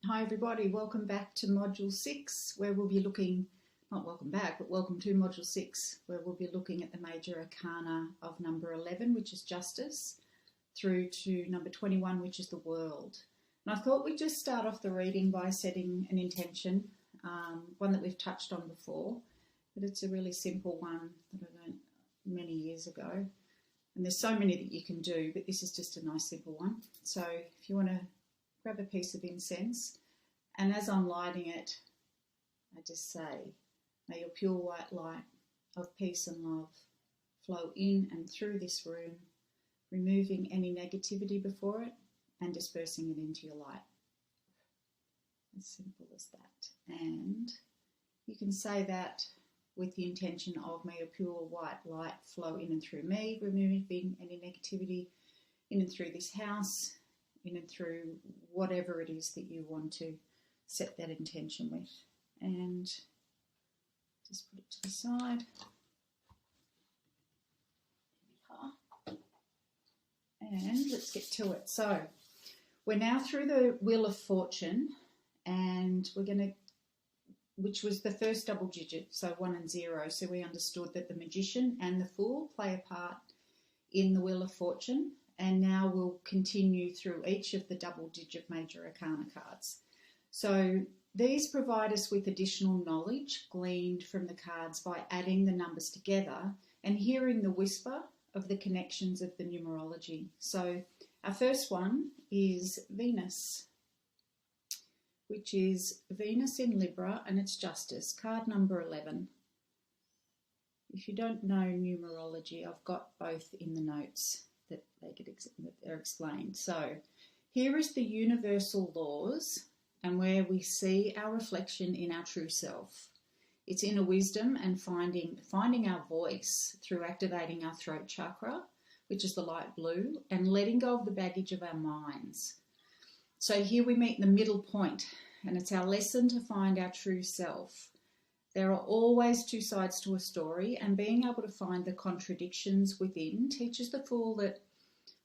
Hi everybody, welcome back to Module 6 where we'll be looking, not welcome back, but welcome to Module 6 where we'll be looking at the major arcana of number 11, which is justice, through to number 21, which is the world. And I thought we'd just start off the reading by setting an intention, one that we've touched on before, but it's a really simple one that I learned many years ago. And there's so many that you can do, but this is just a nice simple one. So if you want to grab a piece of incense, and as I'm lighting it, I just say, may your pure white light of peace and love flow in and through this room, removing any negativity before it and dispersing it into your light. As simple as that. And you can say that with the intention of, may your pure white light flow in and through me, removing any negativity in and through this house, in and through whatever it is that you want to set that intention with. And just put it to the side. And let's get to it. So we're now through the Wheel of Fortune, and we're going to, which was the first double digit, so 1 and 0. So we understood that the Magician and the Fool play a part in the Wheel of Fortune. And now we'll continue through each of the double-digit major arcana cards. So these provide us with additional knowledge gleaned from the cards by adding the numbers together and hearing the whisper of the connections of the numerology. So our first one is Venus, which is Venus in Libra, and it's Justice, card number 11. If you don't know numerology, I've got both in the notes that are explained. So here is the universal laws and where we see our reflection in our true self. It's inner wisdom and finding our voice through activating our throat chakra, which is the light blue, and letting go of the baggage of our minds. So here we meet the middle point, and it's our lesson to find our true self. There are always two sides to a story, and being able to find the contradictions within teaches the fool that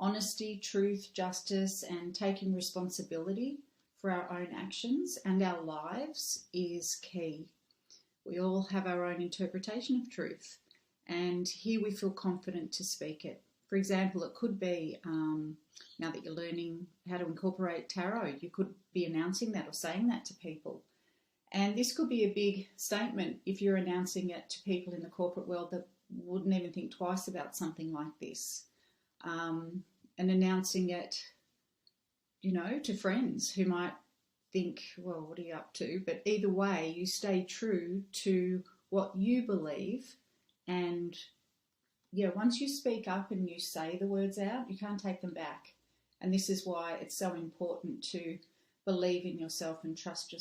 honesty, truth, justice, and taking responsibility for our own actions and our lives is key. We all have our own interpretation of truth, and here we feel confident to speak it. For example, it could be, now that you're learning how to incorporate tarot, you could be announcing that or saying that to people. And this could be a big statement if you're announcing it to people in the corporate world that wouldn't even think twice about something like this. And announcing it, to friends who might think, well, what are you up to? But either way, you stay true to what you believe. And once you speak up and you say the words out, you can't take them back. And this is why it's so important to believe in yourself and trust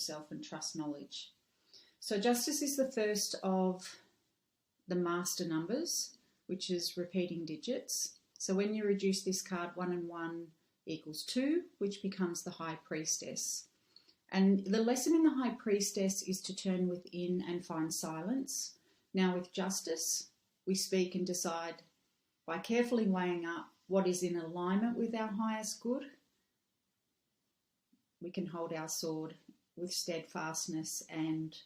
knowledge. So justice is the first of the master numbers, which is repeating digits. So when you reduce this card, 1 and 1 equals 2, which becomes the High Priestess. And the lesson in the High Priestess is to turn within and find silence. Now with justice, we speak and decide by carefully weighing up what is in alignment with our highest good. We can hold our sword with steadfastness. And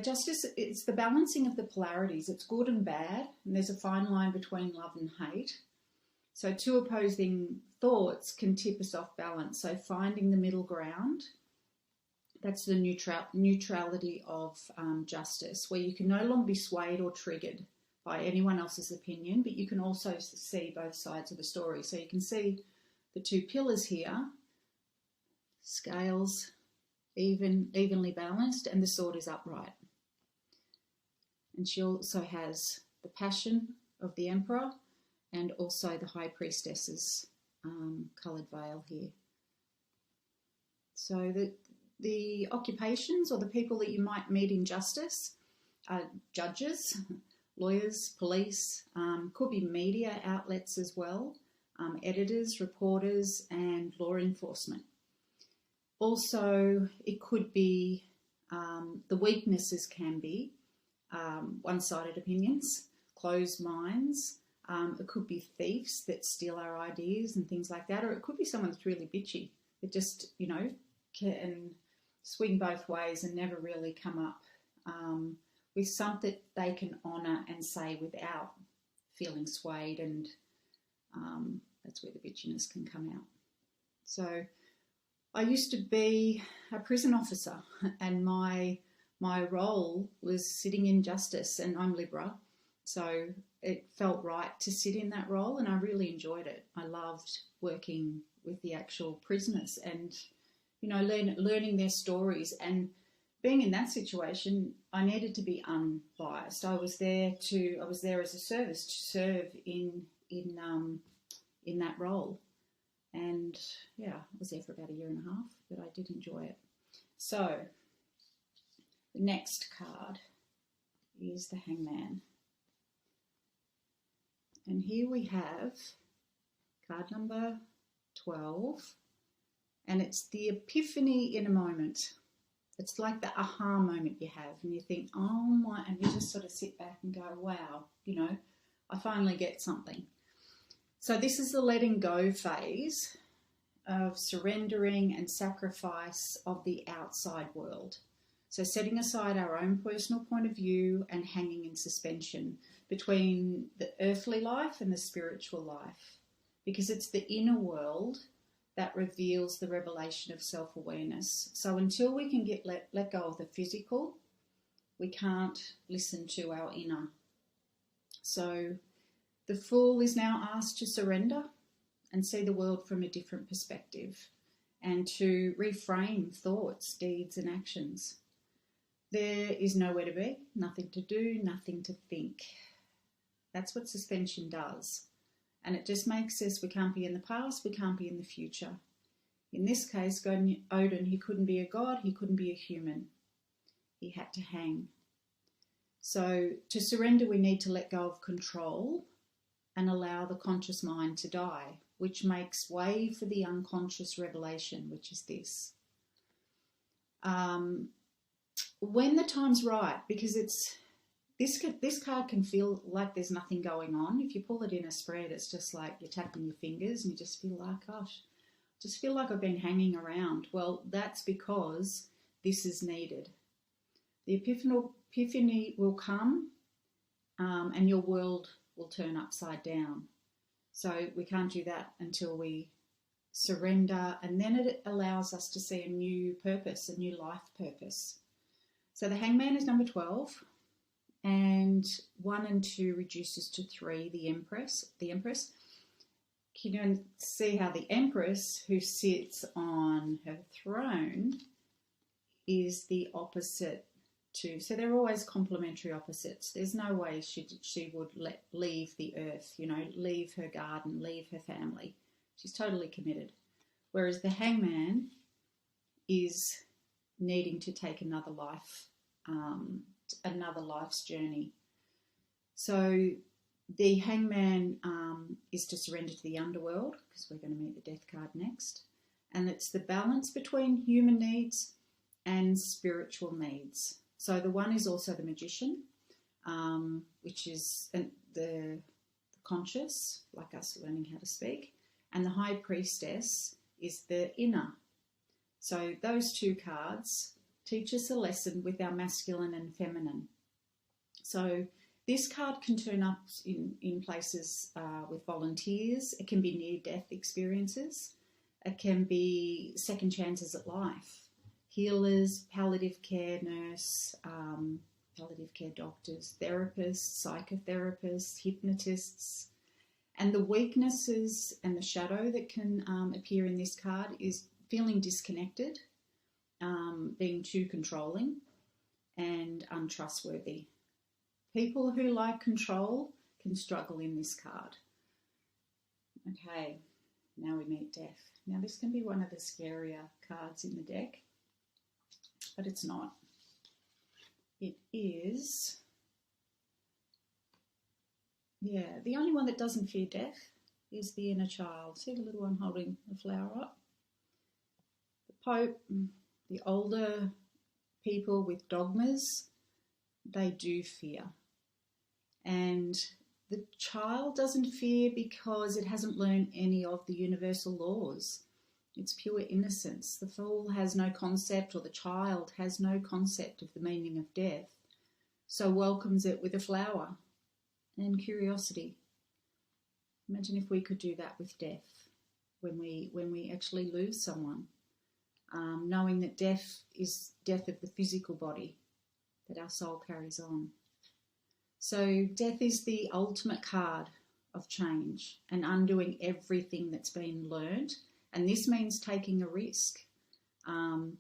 justice, it's the balancing of the polarities. It's good and bad, and there's a fine line between love and hate. So two opposing thoughts can tip us off balance. So finding the middle ground, that's the neutrality of justice, where you can no longer be swayed or triggered by anyone else's opinion, but you can also see both sides of the story. So you can see the two pillars here, scales evenly balanced, and the sword is upright. And she also has the passion of the emperor and also the High Priestess's coloured veil here. So the occupations or the people that you might meet in justice are judges, lawyers, police, could be media outlets as well, editors, reporters, and law enforcement. Also, it could be, the weaknesses can be one-sided opinions, closed minds. It could be thieves that steal our ideas and things like that, or it could be someone that's really bitchy that just, can swing both ways and never really come up with something they can honour and say without feeling swayed, and that's where the bitchiness can come out. So I used to be a prison officer, and my role was sitting in justice, and I'm Libra, so it felt right to sit in that role, and I really enjoyed it. I loved working with the actual prisoners and, you know, learning their stories. And being in that situation, I needed to be unbiased. I was there as a service to serve in that role. And yeah, I was there for about 1.5 years, but I did enjoy it. So the next card is the Hangman. And here we have card number 12, and it's the epiphany in a moment. It's like the aha moment you have, and you think, oh my, and you just sort of sit back and go, wow, you know, I finally get something. So this is the letting go phase of surrendering and sacrifice of the outside world. So setting aside our own personal point of view and hanging in suspension between the earthly life and the spiritual life, because it's the inner world that reveals the revelation of self-awareness. So until we can let go of the physical, we can't listen to our inner. So the Fool is now asked to surrender and see the world from a different perspective, and to reframe thoughts, deeds and actions. There is nowhere to be, nothing to do, nothing to think. That's what suspension does. And it just makes us, we can't be in the past, we can't be in the future. In this case, Odin, he couldn't be a god, he couldn't be a human. He had to hang. So to surrender, we need to let go of control and allow the conscious mind to die, which makes way for the unconscious revelation, which is this. When the time's right, because this card can feel like there's nothing going on. If you pull it in a spread, it's just like you're tapping your fingers and you just feel like, gosh, just feel like I've been hanging around. Well, that's because this is needed. The epiphany will come and your world will turn upside down. So we can't do that until we surrender, and then it allows us to see a new purpose, a new life purpose. So the Hangman is number 12. And 1 and 2 reduces to 3, the Empress. You can see how the Empress, who sits on her throne, is the opposite to, so they're always complementary opposites. There's no way she would leave the earth, you know, leave her garden, leave her family. She's totally committed. Whereas the Hangman is needing to take another life, another life's journey. So the Hangman is to surrender to the underworld, because we're going to meet the Death card next. And it's the balance between human needs and spiritual needs. So the one is also the Magician, which is the conscious, like us learning how to speak. And the High Priestess is the inner. So those two cards teach us a lesson with our masculine and feminine. So this card can turn up in places with volunteers. It can be near-death experiences. It can be second chances at life. Healers, palliative care nurse, palliative care doctors, therapists, psychotherapists, hypnotists. And the weaknesses and the shadow that can appear in this card is feeling disconnected, being too controlling and untrustworthy. People who like control can struggle in this card. Okay, now we meet Death. Now this can be one of the scarier cards in the deck, but it's not. It is, yeah, the only one that doesn't fear death is the inner child. See the little one holding the flower up? The Pope, the older people with dogmas, they do fear. And the child doesn't fear because it hasn't learned any of the universal laws. It's pure innocence. The fool has no concept, or the child has no concept of the meaning of death, so welcomes it with a flower and curiosity. Imagine if we could do that with death, when we actually lose someone, knowing that death is death of the physical body, that our soul carries on. So death is the ultimate card of change and undoing everything that's been learned. And this means taking a risk,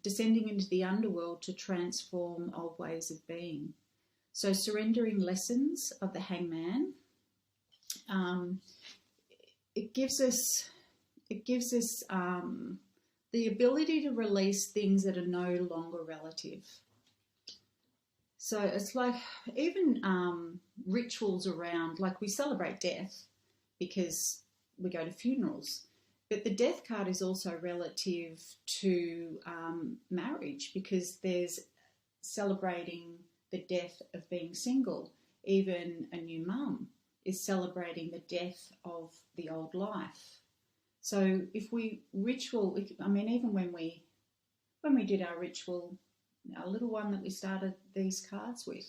descending into the underworld to transform old ways of being. So surrendering lessons of the hangman, it gives us the ability to release things that are no longer relative. So it's like even rituals around, like we celebrate death because we go to funerals, but the death card is also relative to marriage, because there's celebrating the death of being single. Even a new mum is celebrating the death of the old life. So if we ritual, I mean, even when we did our ritual, our little one that we started these cards with,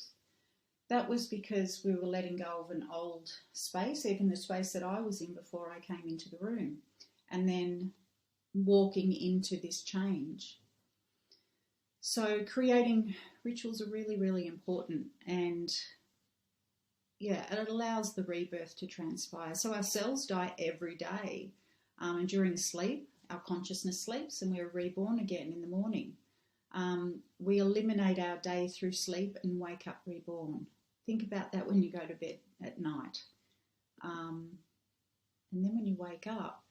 that was because we were letting go of an old space, even the space that I was in before I came into the room, and then walking into this change. So creating rituals are really, really important, and yeah, it allows the rebirth to transpire. So our cells die every day, and during sleep, our consciousness sleeps and we're reborn again in the morning. We eliminate our day through sleep and wake up reborn. Think about that when you go to bed at night. And then when you wake up,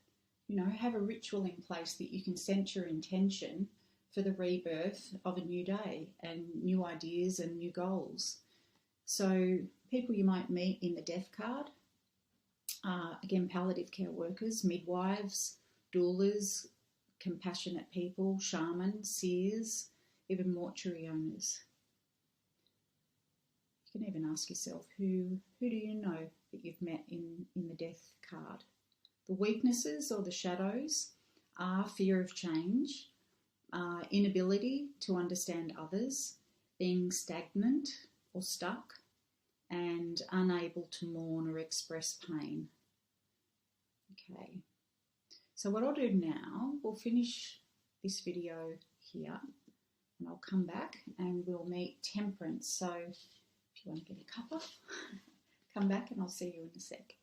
have a ritual in place that you can set your intention for the rebirth of a new day and new ideas and new goals. So people you might meet in the death card, again, palliative care workers, midwives, doulas, compassionate people, shamans, seers, even mortuary owners. You can even ask yourself, who do you know that you've met in the death card? The weaknesses or the shadows are fear of change, inability to understand others, being stagnant or stuck, and unable to mourn or express pain. Okay, so what I'll do now, we'll finish this video here, and I'll come back and we'll meet temperance. So if you want to get a cuppa, come back and I'll see you in a sec.